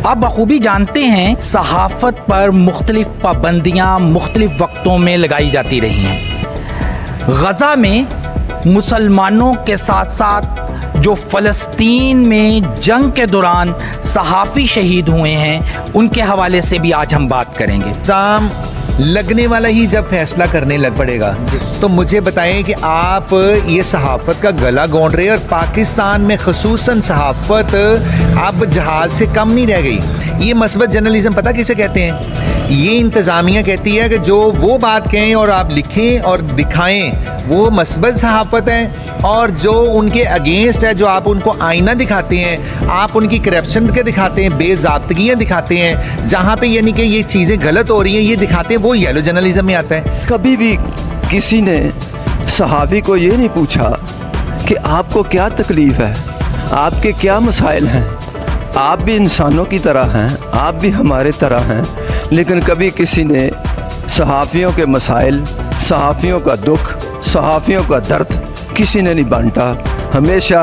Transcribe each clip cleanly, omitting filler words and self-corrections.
आप बखूबी जानते हैं सहाफ़त पर मुख्तलिफ पाबंदियाँ मुख्तलिफ वक्तों में लगाई जाती रही हैं। गज़ा में मुसलमानों के साथ साथ जो फ़लस्तीन में जंग के दौरान सहाफ़ी शहीद हुए हैं उनके हवाले से भी आज हम बात करेंगे। जाम लगने वाला ही जब फैसला करने लग पड़ेगा तो मुझे बताएं कि आप ये सहाफ़त का गला गौंड रहे और पाकिस्तान में ख़ुसूसन सहाफ़त अब जहाज़ से कम नहीं रह गई। ये मस्बत जर्नलिज़म पता किसे कहते हैं? ये इंतज़ामिया कहती है कि जो वो बात कहें और आप लिखें और दिखाएं वो मस्बत सहाफ़त है, और जो उनके अगेंस्ट है, जो आप उनको आईना दिखाते हैं, आप उनकी करप्शन के दिखाते हैं, बेज़ाब्तगियाँ दिखाते हैं, जहाँ पे यानी कि ये चीज़ें गलत हो रही हैं ये दिखाते हैं, वो येलो जर्नलिज़म में आता है। कभी भी किसी ने सहाफ़ी को ये नहीं पूछा कि आपको क्या तकलीफ़ है, आपके क्या मसाइल हैं। आप भी इंसानों की तरह हैं, आप भी हमारे तरह हैं, लेकिन कभी किसी ने सहाफ़ियों के मसाइल, सहाफ़ियों का दुख, सहाफ़ियों का दर्द किसी ने नहीं बांटा। हमेशा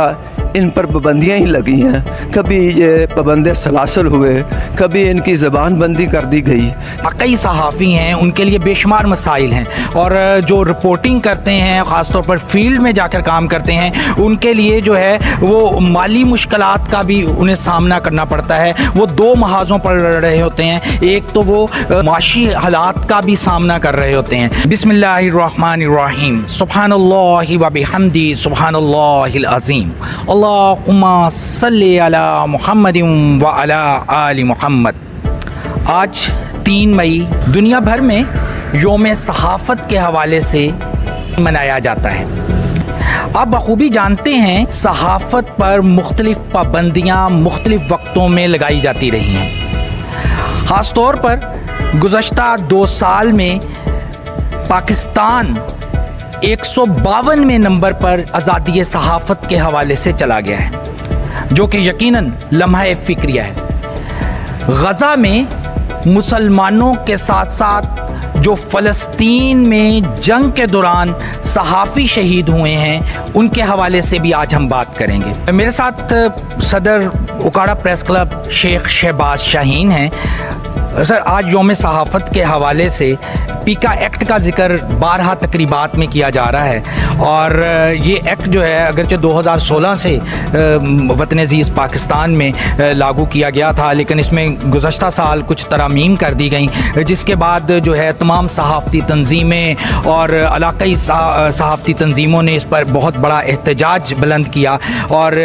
इन पर पाबंदियाँ ही लगी हैं। कभी ये पाबंद सलासल हुए, कभी इनकी ज़बान बंदी कर दी गई। कई सहाफ़ी हैं उनके लिए बेशुमार मसाइल हैं, और जो रिपोर्टिंग करते हैं ख़ास तौर पर फील्ड में जाकर काम करते हैं उनके लिए जो है वो माली मुश्किलात का भी उन्हें सामना करना पड़ता है। वो दो महाज़ों पर लड़ रहे होते हैं, एक तो वो माशी हालात का भी सामना कर रहे होते हैं। बिस्मिल्लाहिर्रहमानिर्रहीम, सुब्हानल्लाहि व बिहम्दी, सुब्हानल्लाहिल अज़ीम, अल्लाहुम्मा सल्ली अला मुहम्मदिन व अला आलि मुहम्मद। आज 3 मई दुनिया भर में यौम सहाफ़त के हवाले से मनाया जाता है। आप बखूबी जानते हैं सहाफ़त पर मुख्तलिफ पाबंदियाँ मुख्तलिफ वक्तों में लगाई जाती रही हैं। ख़ास तौर पर गुज़श्ता 2 साल में पाकिस्तान 152वें नंबर पर आज़ादी सहाफ़त के हवाले से चला गया है, जो कि यकीनन लम्हा फ़िक्रिया है। गज़ा में मुसलमानों के साथ साथ जो फ़लस्तीन में जंग के दौरान सहाफ़ी शहीद हुए हैं उनके हवाले से भी आज हम बात करेंगे। मेरे साथ सदर उकाड़ा प्रेस क्लब शेख शहबाज शाहीन हैं। सर, आज यौम सहाफ़त के हवाले से पीका एक्ट का जिक्र 12 तकरीबात में किया जा रहा है, और ये एक्ट जो है अगरचे 2016 से वतन अज़ीज़ पाकिस्तान में लागू किया गया था, लेकिन इसमें गुज़श्ता साल कुछ तरामीम कर दी गई, जिसके बाद जो है तमाम सहाफ़ती तंजीमें और इलाक़ाई सहाफ़ती तंजीमों ने इस पर बहुत बड़ा एहतजाज बुलंद किया, और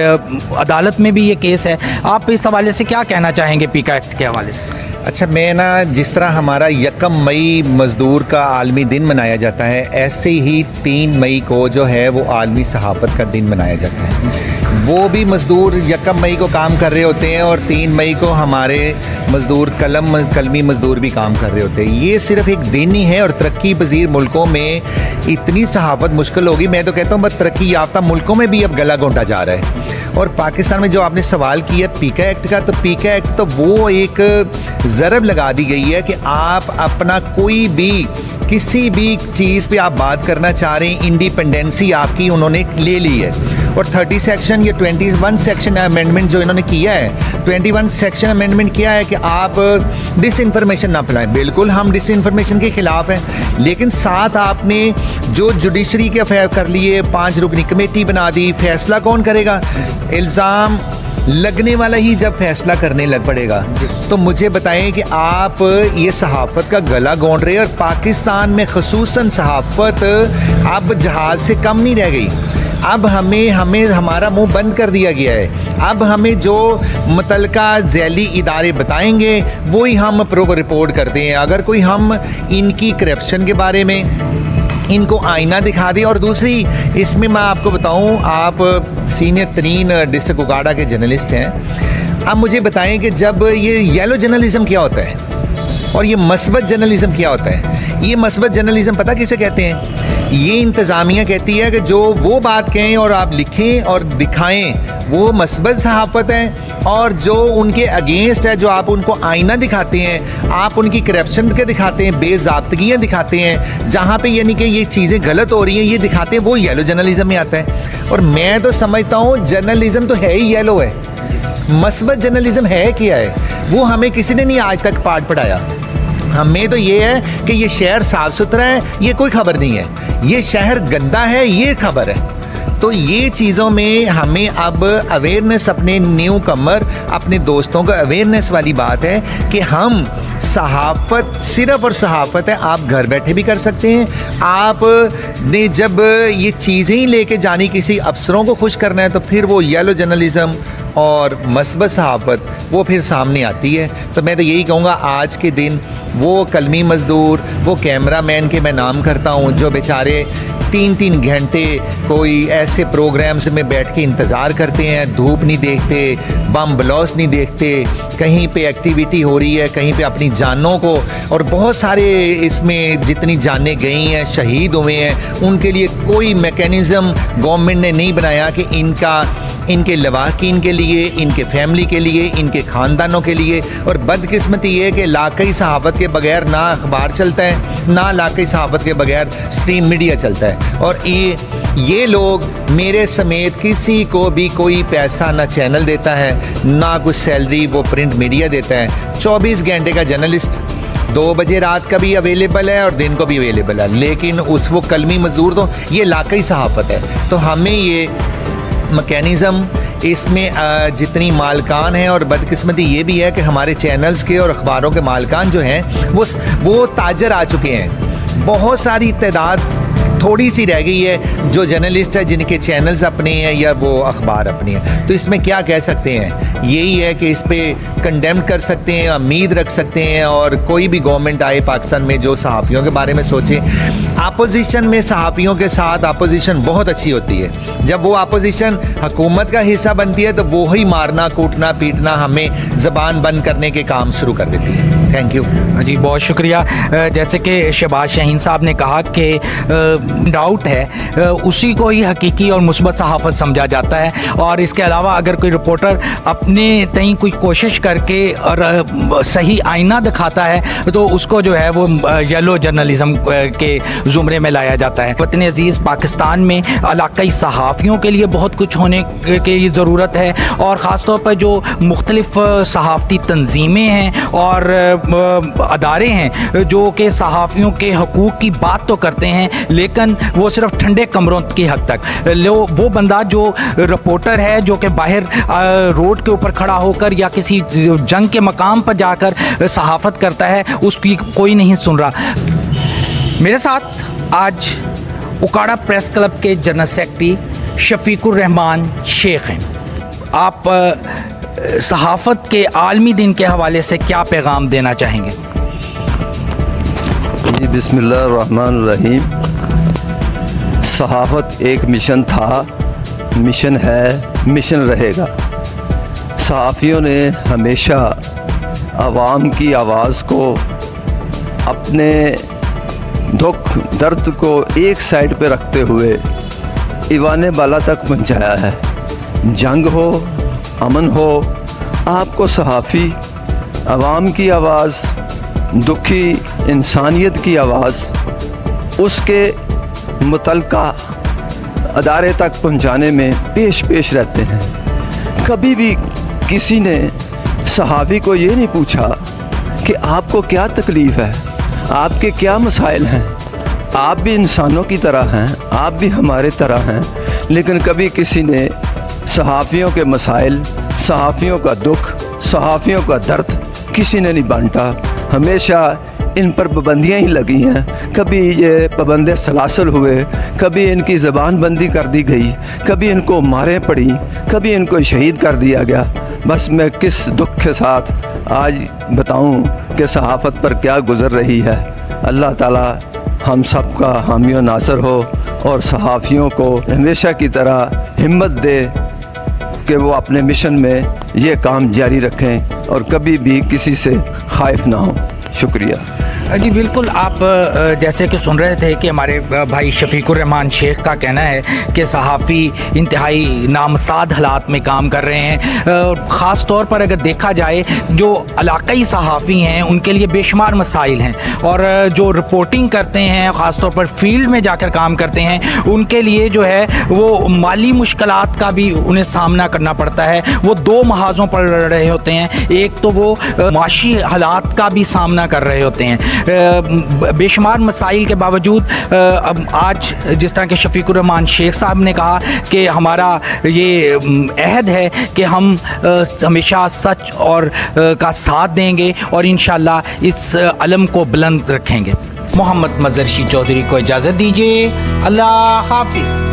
अदालत में भी ये केस है। आप इस हवाले से क्या कहना चाहेंगे पीका एक्ट के हवाले से? अच्छा, मैं ना जिस तरह हमारा 1 मई मज़दूर का आलमी दिन मनाया जाता है, ऐसे ही 3 मई को जो है वो आलमी सहाफ़त का दिन मनाया जाता है। वो भी मज़दूर 1 मई को काम कर रहे होते हैं और 3 मई को हमारे मज़दूर कलमी मज़दूर भी काम कर रहे होते हैं। ये सिर्फ़ एक दिन ही है, और तरक्की पज़ीर मुल्कों में इतनी सहाफ़त मुश्किल होगी। मैं तो कहता हूँ बस तरक्की याफ्ता मुल्कों में भी अब गला घोंटा जा रहा है। और पाकिस्तान में जो आपने सवाल किया पीका एक्ट का, तो पीका एक्ट तो वो एक ज़रब लगा दी गई है कि आप अपना कोई भी किसी भी चीज़ पे आप बात करना चाह रहे हैं, इंडिपेंडेंसी आपकी उन्होंने ले ली है। और 30 सेक्शन या 21 सेक्शन अमेंडमेंट जो इन्होंने किया है, 21 सेक्शन अमेंडमेंट किया है कि आप डिस इन्फॉर्मेशन ना फैलाएं। बिल्कुल हम डिस इन्फॉर्मेशन के ख़िलाफ़ हैं, लेकिन साथ आपने जो जुडिशरी के अफेयर कर लिए, 5 रुकनी कमेटी बना दी, फैसला कौन करेगा? इल्ज़ाम लगने वाला ही जब फैसला करने लग पड़ेगा तो मुझे बताएं कि आप ये सहाफ़त का गला गौंड रहे और पाकिस्तान में ख़ुसूसन सहाफ़त अब जहाज़ से कम नहीं रह गई। अब हमें हमारा मुंह बंद कर दिया गया है। अब हमें जो मुतलका झैली इदारे बताएंगे वही हम रिपोर्ट करते हैं। अगर कोई हम इनकी करप्शन के बारे में इनको आईना दिखा दे, और दूसरी इसमें मैं आपको बताऊं, आप सीनियर तरीन डिस्ट्रिक्ट उकाड़ा के जर्नलिस्ट हैं। अब मुझे बताएं कि जब ये येलो जर्नलिज़म क्या होता है और ये मस्बत जर्नलिज़म क्या होता है? ये मस्बत जर्नलिज़म पता किसे कहते हैं? ये इंतज़ामिया कहती है कि जो वो बात कहें और आप लिखें और दिखाएं वो मस्बत सहाफ़त है, और जो उनके अगेंस्ट है, जो आप उनको आईना दिखाते हैं, आप उनकी करप्शन के दिखाते हैं, बेज़ाब्तगियाँ दिखाते हैं, जहाँ पे यानी कि ये चीज़ें गलत हो रही हैं ये दिखाते हैं, वो येलो जर्नलिज़म में आता है। और मैं तो समझता हूँ जर्नलिज़म तो है ही येलो है। मस्बत जर्नलिज़म है क्या है? وہ ہمیں کسی نے نہیں آج تک پاٹ پڑھایا. ہمیں تو یہ ہے کہ یہ شہر صاف ستھرا ہے یہ کوئی خبر نہیں ہے, یہ شہر گندا ہے یہ خبر ہے. تو یہ چیزوں میں ہمیں اب اویئرنیس, اپنے نیو کمر, اپنے دوستوں کا اویئرنیس والی بات ہے کہ ہم صحافت صرف اور صحافت ہے, آپ گھر بیٹھے بھی کر سکتے ہیں. آپ نے جب یہ چیزیں ہی لے کے جانی کسی افسروں کو خوش کرنا ہے تو پھر وہ یلو جرنلزم اور مثبت صحافت وہ پھر سامنے آتی ہے. تو میں تو یہی کہوں گا آج کے دن وہ قلمی مزدور, وہ کیمرہ مین کے میں نام کرتا ہوں جو بیچارے 3-3 گھنٹے کوئی ایسے پروگرامز میں بیٹھ کے انتظار کرتے ہیں, دھوپ نہیں دیکھتے, بم بلوس نہیں دیکھتے, کہیں پہ ایکٹیویٹی ہو رہی ہے کہیں پہ اپنی جانوں کو, اور بہت سارے اس میں جتنی جانیں گئی ہیں شہید ہوئے ہیں ان کے لیے کوئی میکینزم گورنمنٹ نے نہیں بنایا کہ ان کے لواحقین کے لیے, ان کے فیملی کے لیے, ان کے خاندانوں کے لیے. اور بدقسمتی یہ ہے کہ علاقائی صحافت کے بغیر نہ اخبار چلتا ہے, نہ علاقائی صحافت کے بغیر اسٹریم میڈیا چلتا ہے. اور یہ لوگ میرے سمیت کسی کو بھی کوئی پیسہ نہ چینل دیتا ہے نہ کچھ سیلری وہ پرنٹ میڈیا دیتا ہے. 24 گھنٹے کا جرنلسٹ 2 بجے رات کا بھی اویلیبل ہے اور دن کو بھی اویلیبل ہے, لیکن وہ قلمی مزدور تو یہ علاقائی صحافت ہے. تو ہمیں یہ میکینزم اس میں جتنی مالکان ہیں, اور بدقسمتی یہ بھی ہے کہ ہمارے چینلز کے اور اخباروں کے مالکان جو ہیں وہ تاجر آ چکے ہیں. بہت ساری تعداد تھوڑی سی رہ گئی ہے جو جرنلسٹ ہے جن کے چینلز اپنے ہیں یا وہ اخبار اپنی ہیں. تو اس میں کیا کہہ سکتے ہیں, یہی ہے کہ اس پہ کنڈیم کر سکتے ہیں, امید رکھ سکتے ہیں, اور کوئی بھی گورنمنٹ آئے پاکستان میں جو صحافیوں کے بارے میں سوچے. اپوزیشن میں صحافیوں کے ساتھ اپوزیشن بہت اچھی ہوتی ہے. جب وہ اپوزیشن حکومت کا حصہ بنتی ہے تو وہی مارنا کوٹنا پیٹنا ہمیں زبان بند کرنے کے کام شروع کر دیتی ہے. Thank you. جی بہت شکریہ. جیسے کہ شہباز شاہین صاحب نے کہا کہ ڈاؤٹ ہے اسی کو ہی حقیقی اور مثبت صحافت سمجھا جاتا ہے, اور اس کے علاوہ اگر کوئی رپورٹر اپنے تئیں کوئی کوشش کر کے اور صحیح آئینہ دکھاتا ہے تو اس کو جو ہے وہ یلو جرنلزم کے زمرے میں لایا جاتا ہے. وطن عزیز پاکستان میں علاقائی صحافیوں کے لیے بہت کچھ ہونے کی ضرورت ہے, اور خاص طور پر جو مختلف صحافتی تنظیمیں ہیں اور ادارے ہیں جو کہ صحافیوں کے حقوق کی بات تو کرتے ہیں لیکن وہ صرف ٹھنڈے کمروں کی حد تک. وہ بندہ جو رپورٹر ہے جو کہ باہر روڈ کے اوپر کھڑا ہو کر یا کسی جنگ کے مقام پر جا کر صحافت کرتا ہے اس کی کوئی نہیں سن رہا. میرے ساتھ آج اکاڑا پریس کلب کے جنرل سیکرٹری شفیق الرحمان شیخ ہیں. آپ صحافت کے عالمی دن کے حوالے سے کیا پیغام دینا چاہیں گے؟ جی بسم اللہ الرحمن الرحیم. صحافت ایک مشن تھا, مشن ہے, مشن رہے گا. صحافیوں نے ہمیشہ عوام کی آواز کو, اپنے دکھ درد کو ایک سائڈ پہ رکھتے ہوئے ایوان بالا تک پہنچایا ہے. جنگ ہو, امن ہو, آپ کو صحافی عوام کی آواز, دکھی انسانیت کی آواز اس کے متعلقہ ادارے تک پہنچانے میں پیش رہتے ہیں. کبھی بھی کسی نے صحافی کو یہ نہیں پوچھا کہ آپ کو کیا تکلیف ہے, آپ کے کیا مسائل ہیں. آپ بھی انسانوں کی طرح ہیں, آپ بھی ہمارے طرح ہیں, لیکن کبھی کسی نے صحافیوں کے مسائل, صحافیوں کا دکھ, صحافیوں کا درد کسی نے نہیں بانٹا. ہمیشہ ان پر پابندیاں ہی لگی ہیں. کبھی یہ پابند سلاسل ہوئے, کبھی ان کی زبان بندی کر دی گئی, کبھی ان کو ماریں پڑی, کبھی ان کو شہید کر دیا گیا. بس میں کس دکھ کے ساتھ آج بتاؤں کہ صحافت پر کیا گزر رہی ہے. اللہ تعالی ہم سب کا حامی و ناصر ہو اور صحافیوں کو ہمیشہ کی طرح ہمت دے کہ وہ اپنے مشن میں یہ کام جاری رکھیں اور کبھی بھی کسی سے خائف نہ ہوں. شکریہ. جی بالکل, آپ جیسے کہ سن رہے تھے کہ ہمارے بھائی شفیق الرحمان شیخ کا کہنا ہے کہ صحافی انتہائی نامساد حالات میں کام کر رہے ہیں. خاص طور پر اگر دیکھا جائے جو علاقائی صحافی ہیں ان کے لیے بے شمار مسائل ہیں, اور جو رپورٹنگ کرتے ہیں خاص طور پر فیلڈ میں جا کر کام کرتے ہیں ان کے لیے جو ہے وہ مالی مشکلات کا بھی انہیں سامنا کرنا پڑتا ہے. وہ دو محاذوں پر لڑ رہے ہوتے ہیں, ایک تو وہ معاشی حالات کا بھی سامنا کر رہے ہوتے ہیں. بے شمار مسائل کے باوجود آج جس طرح کہ شفیق الرحمان شیخ صاحب نے کہا کہ ہمارا یہ عہد ہے کہ ہم ہمیشہ سچ اور کا ساتھ دیں گے اور انشاءاللہ اس علم کو بلند رکھیں گے. محمد مظہر شی چودھری کو اجازت دیجیے. اللہ حافظ.